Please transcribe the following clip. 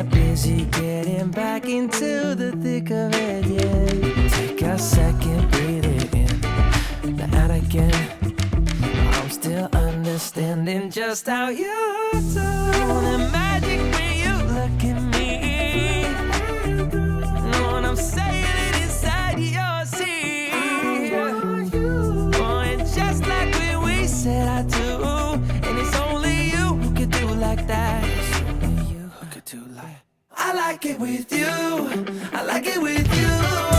get busy getting back into the thick of it, yeah. Take a second, breathe it in, now out again. I'm still understanding just how you do the magic when you look at me. When I'm sailing inside your sea, oh, and just like when we said I do, and it's only you who could do like that. It's only you who could do like. I like it with you. I like it with you.